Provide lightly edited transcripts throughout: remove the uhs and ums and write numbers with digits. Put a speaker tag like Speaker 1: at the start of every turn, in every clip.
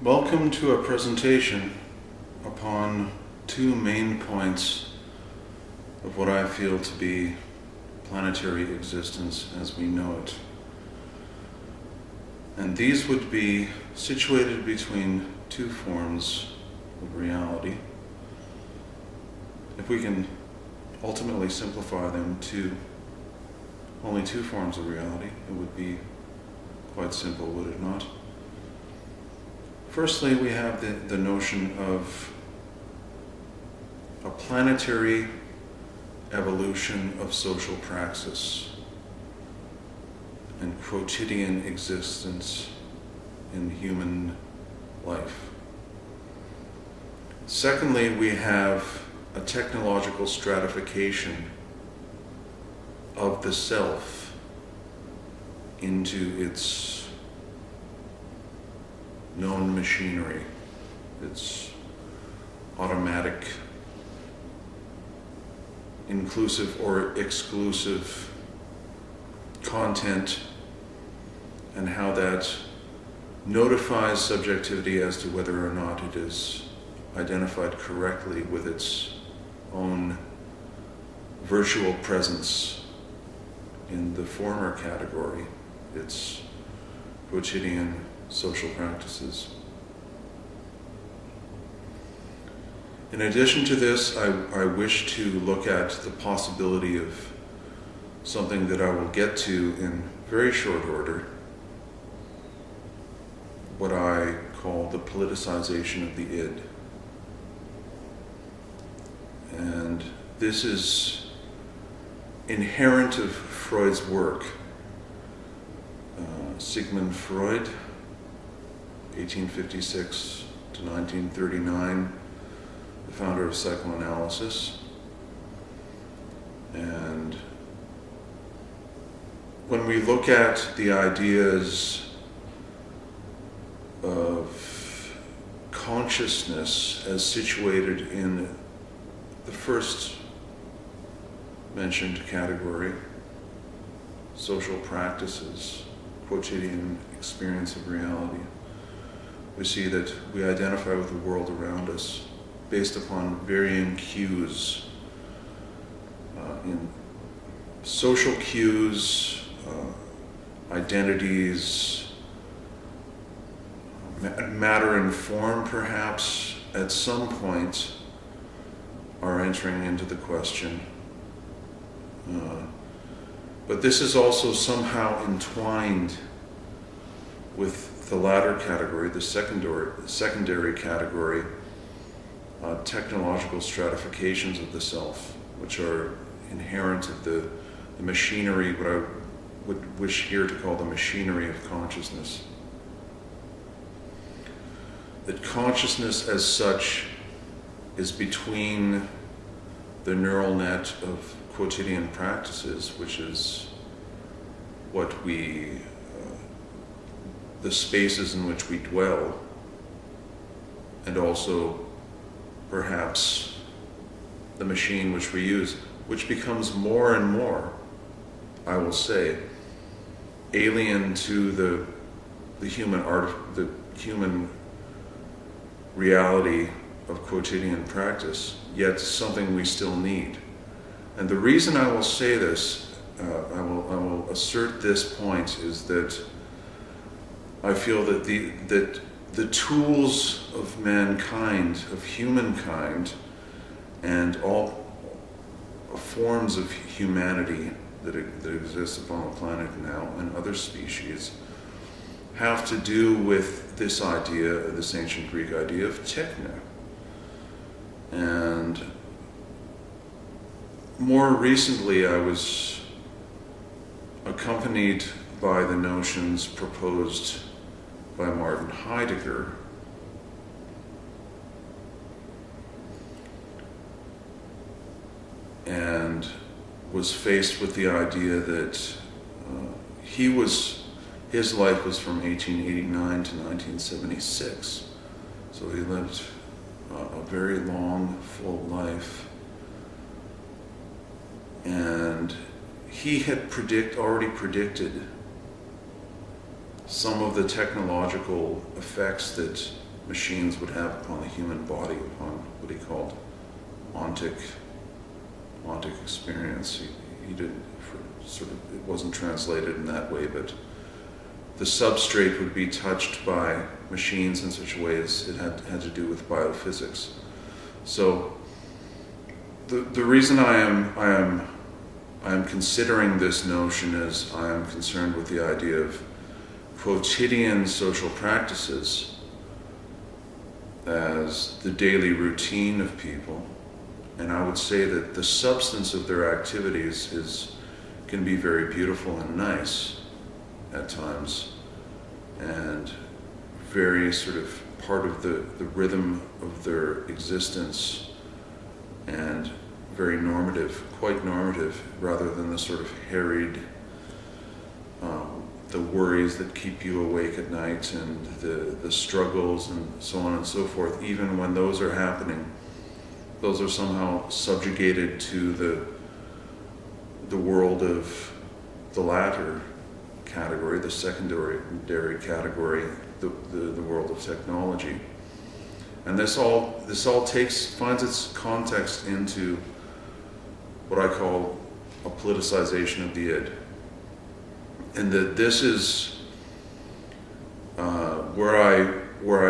Speaker 1: Welcome to a presentation upon two main points of what I feel to be planetary existence as we know it. And these would be situated between two forms of reality. If we can ultimately simplify them to only two forms of reality, it would be quite simple, would it not? Firstly, we have the notion of a planetary evolution of social praxis and quotidian existence in human life. Secondly, we have a technological stratification of the self into its known machinery, its automatic, inclusive or exclusive content, and how that notifies subjectivity as to whether or not it is identified correctly with its own virtual presence in the former category, its quotidian social practices. In addition to this, I wish to look at the possibility of something that I will get to in very short order, what I call the politicization of the id. And this is inherent of Freud's work. Sigmund Freud, 1856 to 1939, the founder of psychoanalysis. And when we look at the ideas of consciousness as situated in the first mentioned category, social practices, quotidian experience of reality, we see that we identify with the world around us based upon varying cues, in social cues, identities, matter and form perhaps at some point are entering into the question. But this is also somehow entwined with the latter category, the secondary category, technological stratifications of the self, which are inherent of the machinery, what I would wish here to call the machinery of consciousness. That consciousness as such is between the neural net of quotidian practices, which is what we, the spaces in which we dwell, and also perhaps the machine which we use, which becomes more and more, I will say, alien to the human reality of quotidian practice, yet something we still need. And the reason I will say this, I will assert this point, is that I feel that the tools of mankind, of humankind, and all forms of humanity that exists upon the planet now, and other species, have to do with this idea, this ancient Greek idea of techne. And more recently, I was accompanied by the notions proposed by Martin Heidegger, and was faced with the idea that his life was from 1889 to 1976, so he lived a very long, full life. And he had already predicted some of the technological effects that machines would have upon the human body, upon what he called ontic experience. He didn't, it wasn't translated in that way, but the substrate would be touched by machines in such a way as it had to do with biophysics. So the reason I am considering this notion is I am concerned with the idea of quotidian social practices as the daily routine of people. And I would say that the substance of their activities can be very beautiful and nice at times, and very sort of part of the rhythm of their existence, and very normative, quite normative, rather than the sort of harried, the worries that keep you awake at night, and the struggles and so on and so forth. Even when those are happening, those are somehow subjugated to the world of the latter category, the secondary category, the world of technology. And this all finds its context into what I call a politicization of the id. And that this is where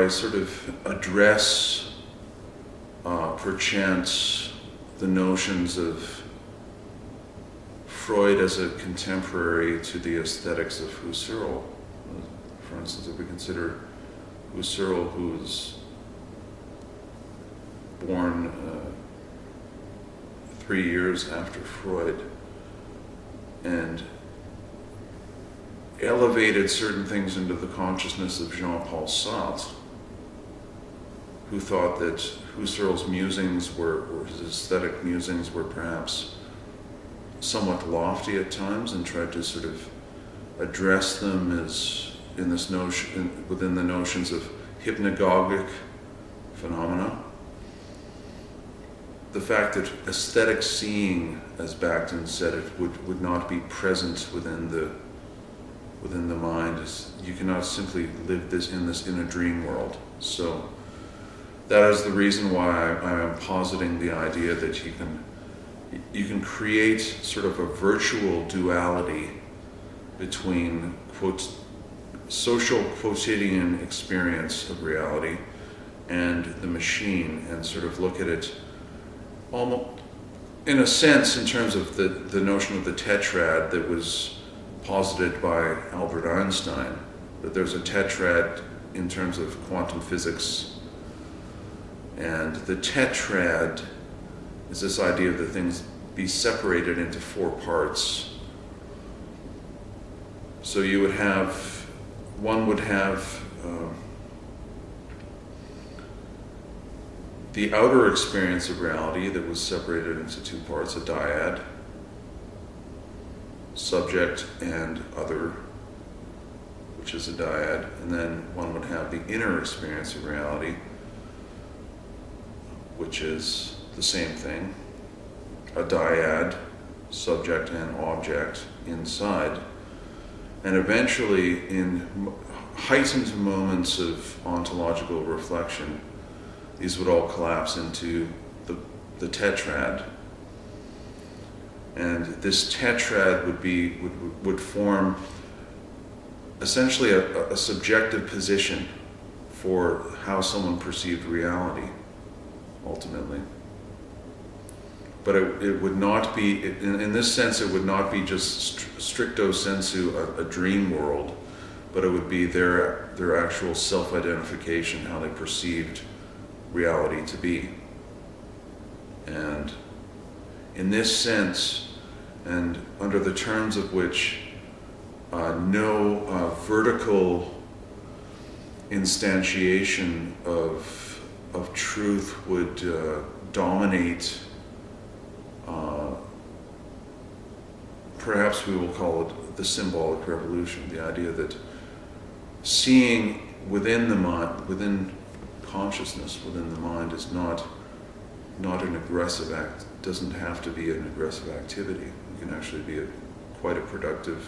Speaker 1: I sort of address perchance the notions of Freud as a contemporary to the aesthetics of Husserl. For instance, if we consider Husserl, who's born 3 years after Freud, and elevated certain things into the consciousness of Jean-Paul Sartre, who thought that Husserl's musings or his aesthetic musings were perhaps somewhat lofty at times, and tried to sort of address them as in this notion, within the notions of hypnagogic phenomena. The fact that aesthetic seeing, as Bakhtin said it, would not be present within the mind, is you cannot simply live in a dream world. So that is the reason why I am positing the idea that you can create sort of a virtual duality between social quotidian experience of reality and the machine, and sort of look at it almost in a sense in terms of the notion of the tetrad that was posited by Albert Einstein, that there's a tetrad in terms of quantum physics, and the tetrad is this idea that things be separated into 4 parts. So one would have the outer experience of reality that was separated into 2 parts, a dyad, subject and other, which is a dyad, and then one would have the inner experience of reality, which is the same thing, a dyad, subject and object inside. And eventually, in heightened moments of ontological reflection, these would all collapse into the tetrad. And this tetrad would form essentially a subjective position for how someone perceived reality, ultimately. But it would not be, in this sense, it would not be just stricto sensu a dream world, but it would be their actual self-identification, how they perceived reality to be. And in this sense, and under the terms of which no vertical instantiation of truth would dominate, perhaps we will call it the symbolic revolution, the idea that seeing within the mind, within consciousness, within the mind, is not an aggressive act, doesn't have to be an aggressive activity. It can actually be quite a productive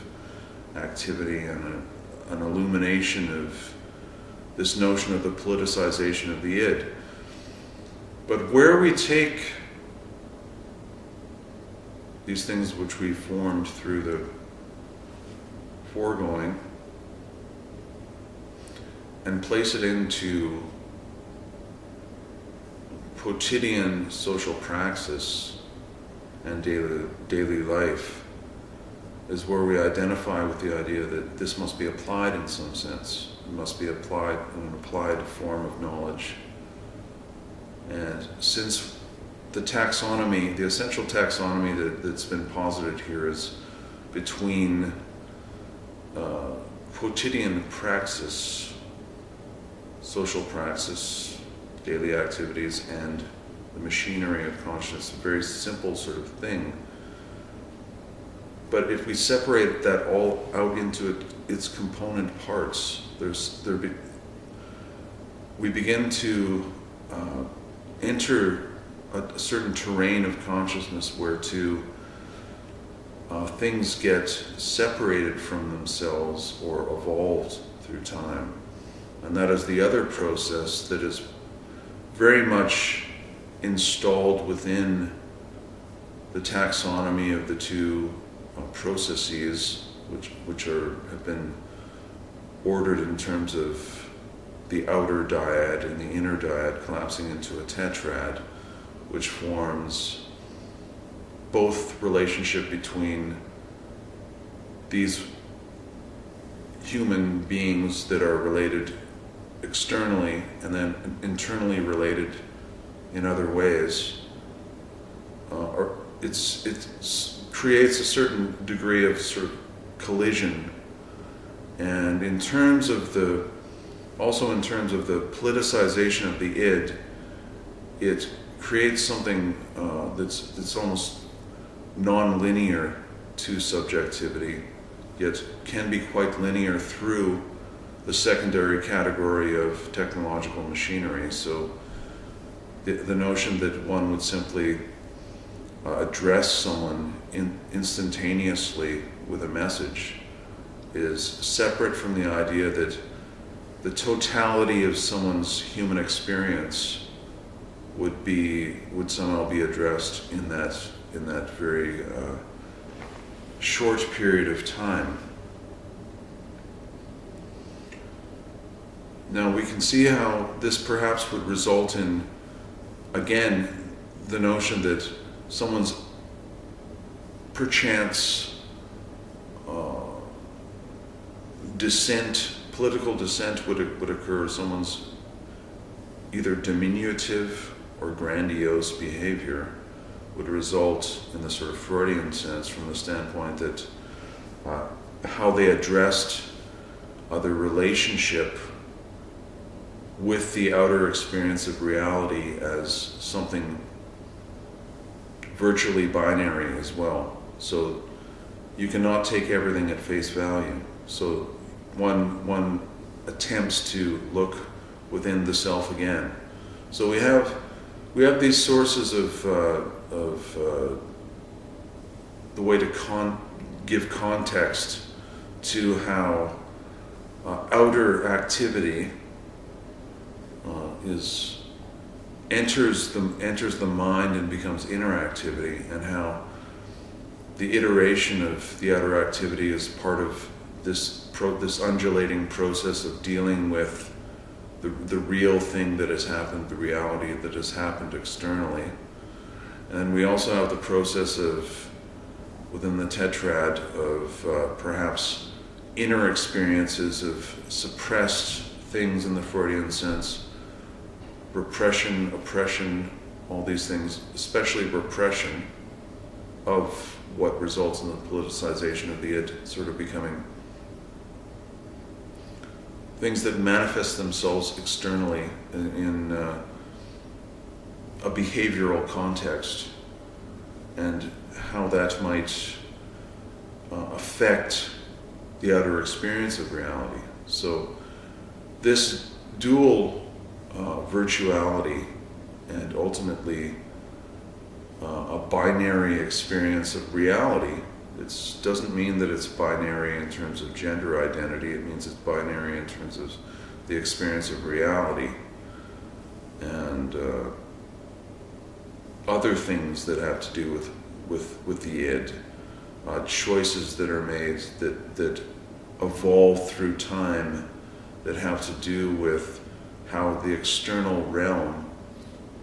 Speaker 1: activity, and an illumination this notion of the politicization of the id. But where we take these things which we formed through the foregoing and place it into quotidian social praxis and daily life, is where we identify with the idea that this must be applied in some sense. It must be applied in an applied form of knowledge. And since the taxonomy, the essential taxonomy that's been posited here is between quotidian praxis, social praxis, daily activities, and the machinery of consciousness, a very simple sort of thing. But if we separate that all out into its component parts, we begin to enter a certain terrain of consciousness where things get separated from themselves or evolved through time. And that is the other process that is very much installed within the taxonomy of the two processes, which have been ordered in terms of the outer dyad and the inner dyad collapsing into a tetrad, which forms both relationship between these human beings that are related externally and then internally related in other ways. It creates a certain degree of sort of collision, and in terms of the politicization of the id, it creates something that's almost non-linear to subjectivity, yet can be quite linear through the secondary category of technological machinery. So the notion that one would simply address someone instantaneously with a message is separate from the idea that the totality of someone's human experience would somehow be addressed in that very short period of time. Now we can see how this perhaps would result in, again, the notion that someone's perchance political dissent would occur. Someone's either diminutive or grandiose behavior would result in the sort of Freudian sense, from the standpoint that how they addressed their relationship with the outer experience of reality as something virtually binary as well. So you cannot take everything at face value. So one attempts to look within the self again. So we have these sources of the way to give context to how outer activity enters the mind and becomes inner activity, and how the iteration of the outer activity is part of this undulating process of dealing with the real thing that has happened, the reality that has happened externally. And we also have the process of, within the tetrad, of perhaps inner experiences of suppressed things in the Freudian sense, repression, oppression, all these things, especially repression of what results in the politicization of the id, sort of becoming things that manifest themselves externally in a behavioral context, and how that might affect the outer experience of reality. So this dual virtuality and ultimately a binary experience of reality. It doesn't mean that it's binary in terms of gender identity. It means it's binary in terms of the experience of reality, and other things that have to do with the id, choices that are made that evolve through time, that have to do with how the external realm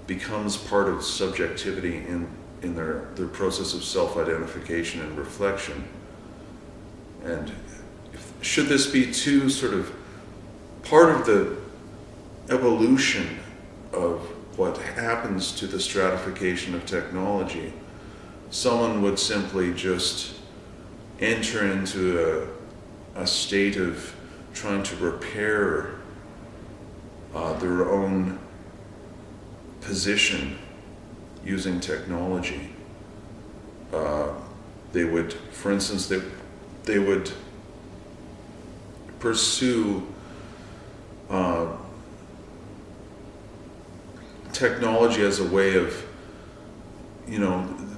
Speaker 1: becomes part of subjectivity in their process of self-identification and reflection. And should this be too sort of part of the evolution of what happens to the stratification of technology, someone would simply just enter into a state of trying to repair their own position using technology. They would, for instance, they would pursue technology as a way of,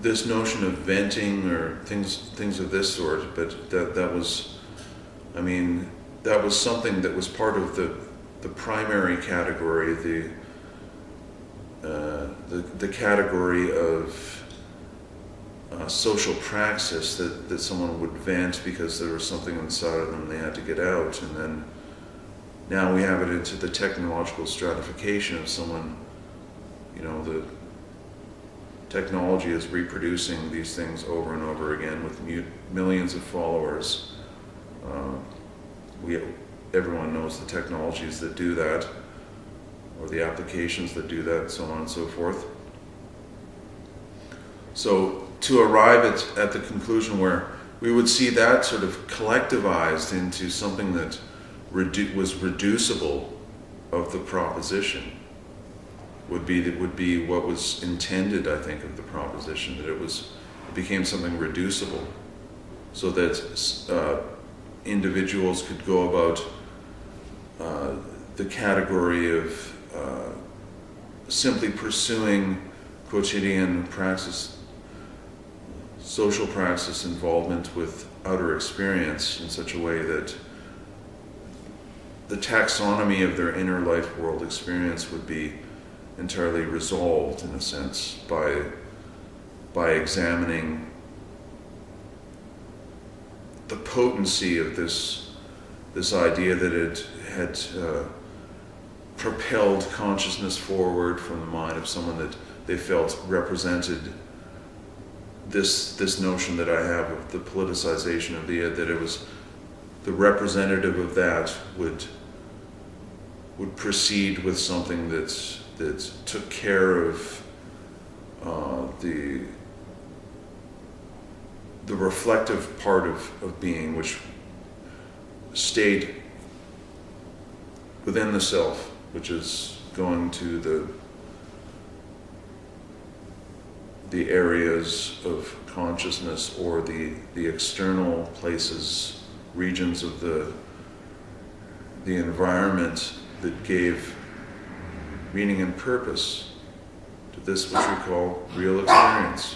Speaker 1: this notion of venting or things of this sort. But that was something that was part of the primary category, the category of social praxis that someone would vent because there was something inside of them they had to get out. And then now we have it into the technological stratification of someone, the technology is reproducing these things over and over again with millions of followers. Everyone knows the technologies that do that, or the applications that do that, so on and so forth. So to arrive at the conclusion where we would see that sort of collectivized into something that was reducible of the proposition would be what was intended, I think, of the proposition, that it became something reducible, so that individuals could go about the category of simply pursuing quotidian praxis, social praxis involvement with outer experience in such a way that the taxonomy of their inner life world experience would be entirely resolved, in a sense, by examining the potency of this idea that it had propelled consciousness forward from the mind of someone that they felt represented this notion that I have of the politicization of the id, that it was the representative of that would proceed with something that took care of the reflective part of being, which stayed within the self, which is going to the areas of consciousness, or the external places, regions of the environment that gave meaning and purpose to this which we call real experience.